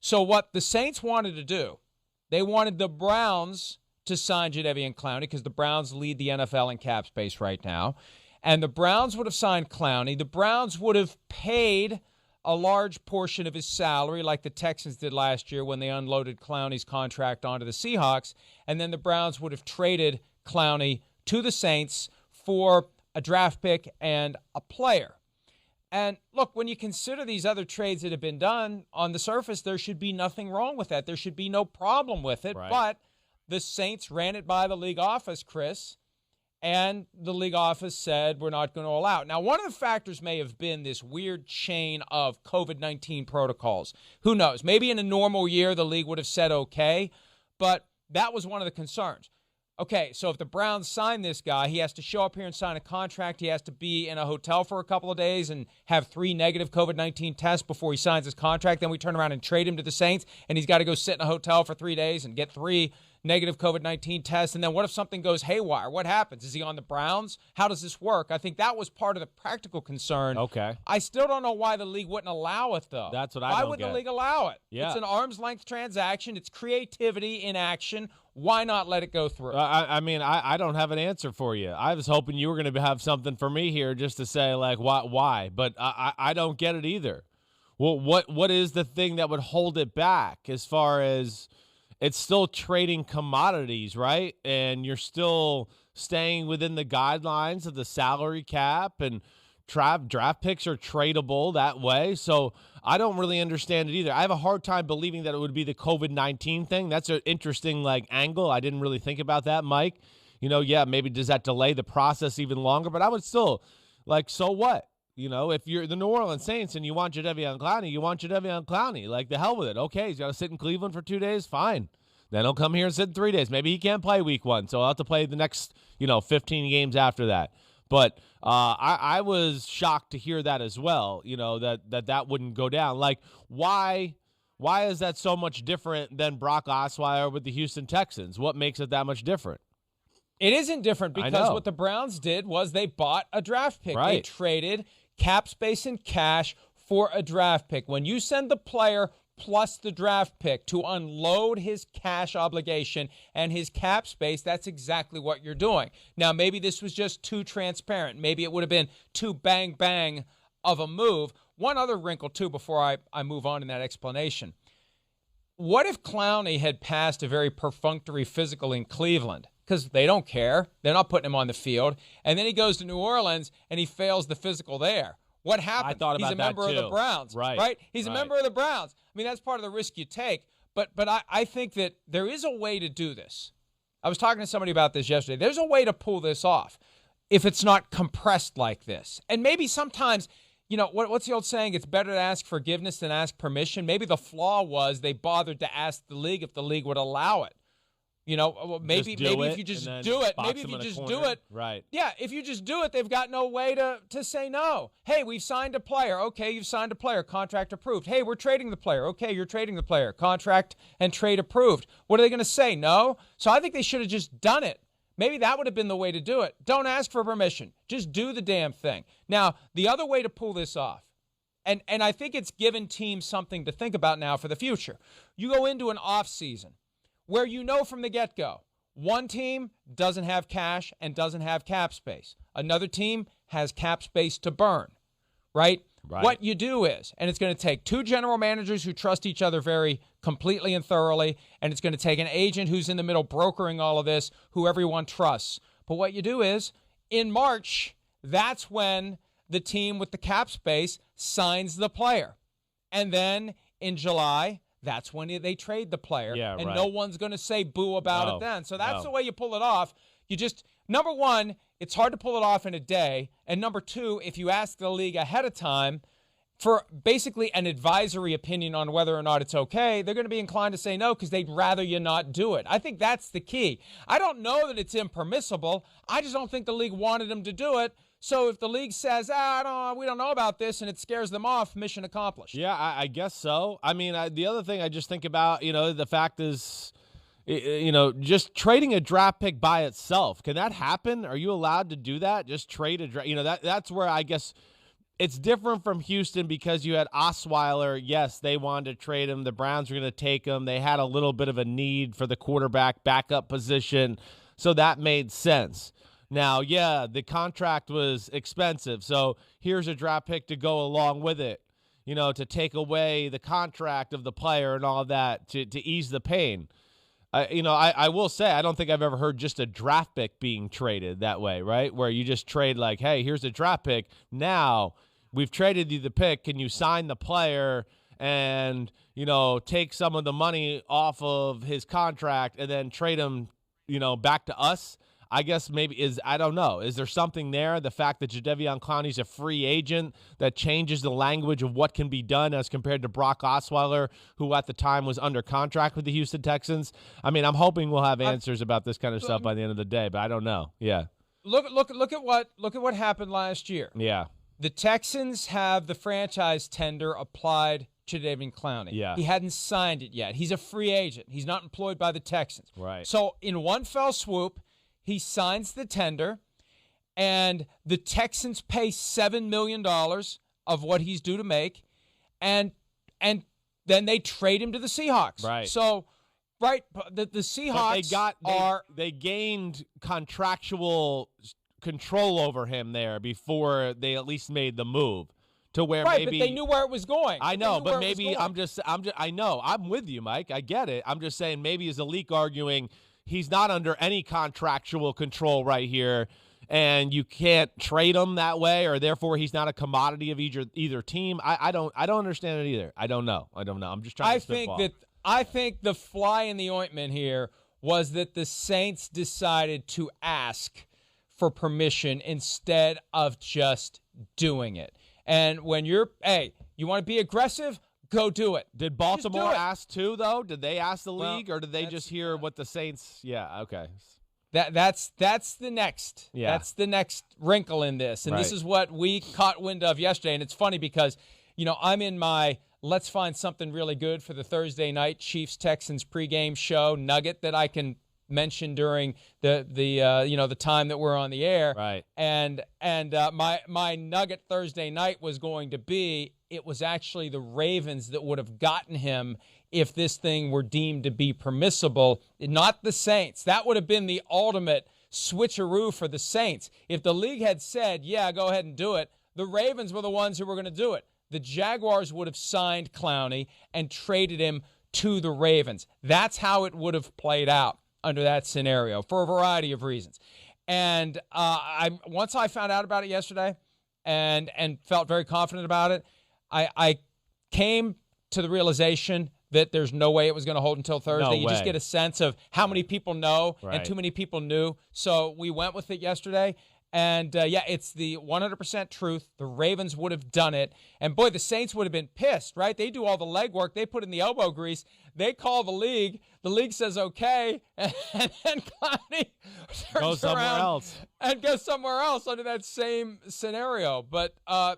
So what the Saints wanted to do, they wanted the Browns to sign Jadeveon Clowney because the Browns lead the NFL in cap space right now. And the Browns would have signed Clowney. The Browns would have paid a large portion of his salary like the Texans did last year when they unloaded Clowney's contract onto the Seahawks. And then the Browns would have traded Clowney to the Saints for a draft pick and a player. And look, when you consider these other trades that have been done, on the surface, there should be nothing wrong with that. There should be no problem with it. Right. But the Saints ran it by the league office, Chris, and the league office said we're not going to allow it. Now, one of the factors may have been this weird chain of COVID-19 protocols. Who knows? Maybe in a normal year, the league would have said okay, but that was one of the concerns. Okay, so if the Browns sign this guy, he has to show up here and sign a contract. He has to be in a hotel for a couple of days and have 3 negative COVID-19 tests before he signs his contract. Then we turn around and trade him to the Saints, and he's got to go sit in a hotel for 3 days and get 3 negative COVID-19 tests. And then what if something goes haywire? What happens? Is he on the Browns? How does this work? I think that was part of the practical concern. Okay. I still don't know why the league wouldn't allow it, though. That's what I don't get. Why would the league allow it? Yeah. It's an arm's length transaction. It's creativity in action. Why not let it go through? I mean, I don't have an answer for you. I was hoping you were going to have something for me here just to say, like, why? But I don't get it either. Well, what is the thing that would hold it back as far as it's still trading commodities, right? And you're still staying within the guidelines of the salary cap, and draft picks are tradable that way. So I don't really understand it either. I have a hard time believing that it would be the COVID-19 thing. That's an interesting angle. I didn't really think about that, Mike. Yeah, maybe does that delay the process even longer? But I would still, so what? If you're the New Orleans Saints and you want Jadeveon Clowney, you want Jadeveon Clowney. The hell with it. Okay, he's got to sit in Cleveland for 2 days. Fine. Then he'll come here and sit in 3 days. Maybe he can't play week 1, so I'll have to play the next, 15 games after that. But I was shocked to hear that as well, that wouldn't go down. Why is that so much different than Brock Osweiler with the Houston Texans? What makes it that much different? It isn't different because what the Browns did was they bought a draft pick. Right. They traded cap space and cash for a draft pick. When you send the player plus the draft pick to unload his cash obligation and his cap space, that's exactly what you're doing. Now, maybe this was just too transparent. Maybe it would have been too bang of a move. One other wrinkle, too, before I move on in that explanation. What if Clowney had passed a very perfunctory physical in Cleveland? Because they don't care. They're not putting him on the field. And then he goes to New Orleans and he fails the physical there. What happens? I thought about He's a member of the Browns. Right? He's a member of the Browns. I mean, that's part of the risk you take. But I think that there is a way to do this. I was talking to somebody about this yesterday. There's a way to pull this off if it's not compressed like this. And maybe sometimes, what's the old saying? It's better to ask forgiveness than ask permission. Maybe the flaw was they bothered to ask the league if the league would allow it. Maybe if you just do it. Maybe if you just do it. Right. Yeah, if you just do it, they've got no way to say no. Hey, we've signed a player. Okay, you've signed a player. Contract approved. Hey, we're trading the player. Okay, you're trading the player. Contract and trade approved. What are they going to say? No? So I think they should have just done it. Maybe that would have been the way to do it. Don't ask for permission. Just do the damn thing. Now, the other way to pull this off, and I think it's given teams something to think about now for the future. You go into an off season where from the get-go, one team doesn't have cash and doesn't have cap space. Another team has cap space to burn, right? What you do is, and it's going to take 2 general managers who trust each other very completely and thoroughly, and it's going to take an agent who's in the middle brokering all of this, who everyone trusts. But what you do is, in March, that's when the team with the cap space signs the player. And then in July, that's when they trade the player. Yeah, and right. No one's going to say boo about it then. So that's the way you pull it off. You just, number one, it's hard to pull it off in a day. And number 2, if you ask the league ahead of time for basically an advisory opinion on whether or not it's okay, they're going to be inclined to say no because they'd rather you not do it. I think that's the key. I don't know that it's impermissible. I just don't think the league wanted them to do it. So if the league says, we don't know about this, and it scares them off, mission accomplished. Yeah, I guess so. I mean, the other thing I just think about, the fact is, just trading a draft pick by itself. Can that happen? Are you allowed to do that? Just trade a draft? That's where I guess It's different from Houston because you had Osweiler. Yes, they wanted to trade him. The Browns were going to take him. They had a little bit of a need for the quarterback backup position, so that made sense. Now, yeah, the contract was expensive, so here's a draft pick to go along with it, to take away the contract of the player and all of that to ease the pain. I will say I don't think I've ever heard just a draft pick being traded that way, right? Where you just trade like, hey, here's a draft pick. Now we've traded you the pick. Can you sign the player and, take some of the money off of his contract and then trade him, back to us? I guess I don't know. Is there something there? The fact that Jadeveon Clowney's a free agent that changes the language of what can be done as compared to Brock Osweiler, who at the time was under contract with the Houston Texans. I mean, I'm hoping we'll have answers about this kind of stuff by the end of the day, but I don't know. Yeah. Look at what happened last year. Yeah. The Texans have the franchise tender applied to Jadeveon Clowney. Yeah. He hadn't signed it yet. He's a free agent. He's not employed by the Texans. Right. So in one fell swoop, he signs the tender, and the Texans pay $7 million of what he's due to make, and then they trade him to the Seahawks. Right. So, the Seahawks they gained contractual control over him there before they at least made the move to where maybe but they knew where it was going. I know, but maybe I know. I'm with you, Mike. I get it. I'm just saying maybe is the league arguing he's not under any contractual control right here, and you can't trade him that way, or therefore he's not a commodity of either team. I don't understand it either. I don't know. I'm just trying to spitball. I think the fly in the ointment here was that the Saints decided to ask for permission instead of just doing it. And when you want to be aggressive, go do it. Did Baltimore ask too, though? Did they ask the league, or did they just hear what the Saints? Yeah, okay. That's the next. Yeah. That's the next wrinkle in this, and This is what we caught wind of yesterday. And it's funny because, I'm in my let's find something really good for the Thursday night Chiefs Texans pregame show nugget that I can mention during the time that we're on the air. Right. And my nugget Thursday night was going to be, it was actually the Ravens that would have gotten him if this thing were deemed to be permissible, not the Saints. That would have been the ultimate switcheroo for the Saints. If the league had said, yeah, go ahead and do it, the Ravens were the ones who were going to do it. The Jaguars would have signed Clowney and traded him to the Ravens. That's how it would have played out under that scenario for a variety of reasons. And once I found out about it yesterday and felt very confident about it, I came to the realization that there's no way it was going to hold until Thursday. No you way. just get a sense of how many people know, Right. and too many people knew. So we went with it yesterday. And, it's the 100% truth. The Ravens would have done it. And, boy, the Saints would have been pissed, right? They do all the legwork. They put in the elbow grease. They call the league. The league says okay. And then Clowney turns around and goes somewhere else under that same scenario. But, and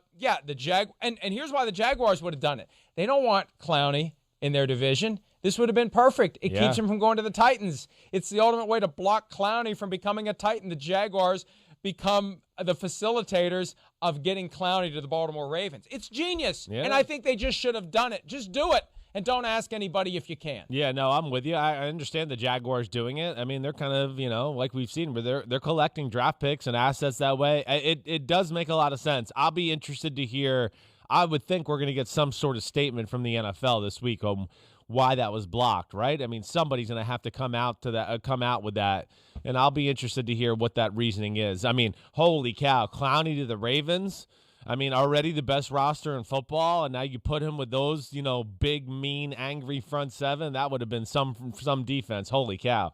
here's why the Jaguars would have done it. They don't want Clowney in their division. This would have been perfect. It keeps him from going to the Titans. It's the ultimate way to block Clowney from becoming a Titan. The Jaguars become the facilitators of getting Clowney to the Baltimore Ravens. It's genius, and I think they just should have done it. Just do it, and don't ask anybody if you can. Yeah, no, I'm with you. I understand the Jaguars doing it. I mean, they're kind of, like we've seen, where they're collecting draft picks and assets that way. It does make a lot of sense. I'll be interested to hear. I would think we're going to get some sort of statement from the NFL this week on why that was blocked, right? I mean, somebody's going to have to come out with that, and I'll be interested to hear what that reasoning is. I mean, holy cow, Clowney to the Ravens. I mean, already the best roster in football, and now you put him with those, big, mean, angry front seven. That would have been some defense. Holy cow.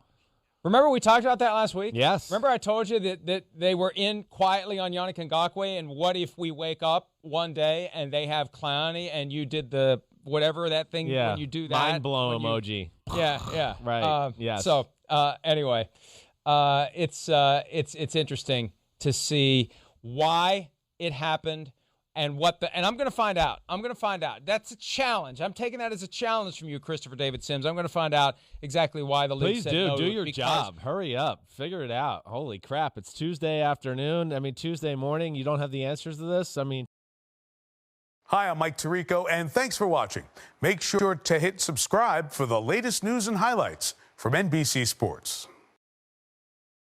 Remember we talked about that last week? Yes. Remember I told you that they were in quietly on Yannick Ngakoue, and what if we wake up one day and they have Clowney and you did the whatever that thing when you do that. Mind blown emoji. Yeah. Right. Yes. So anyway, it's interesting to see why it happened and and I'm going to find out. That's a challenge. I'm taking that as a challenge from you, Christopher David Simms. I'm going to find out exactly why the league said no. Please do your job. Hurry up. Figure it out. Holy crap. It's Tuesday afternoon. I mean, Tuesday morning. You don't have the answers to this? I mean, Hi, I'm Mike Tirico, and thanks for watching. Make sure to hit subscribe for the latest news and highlights from NBC Sports.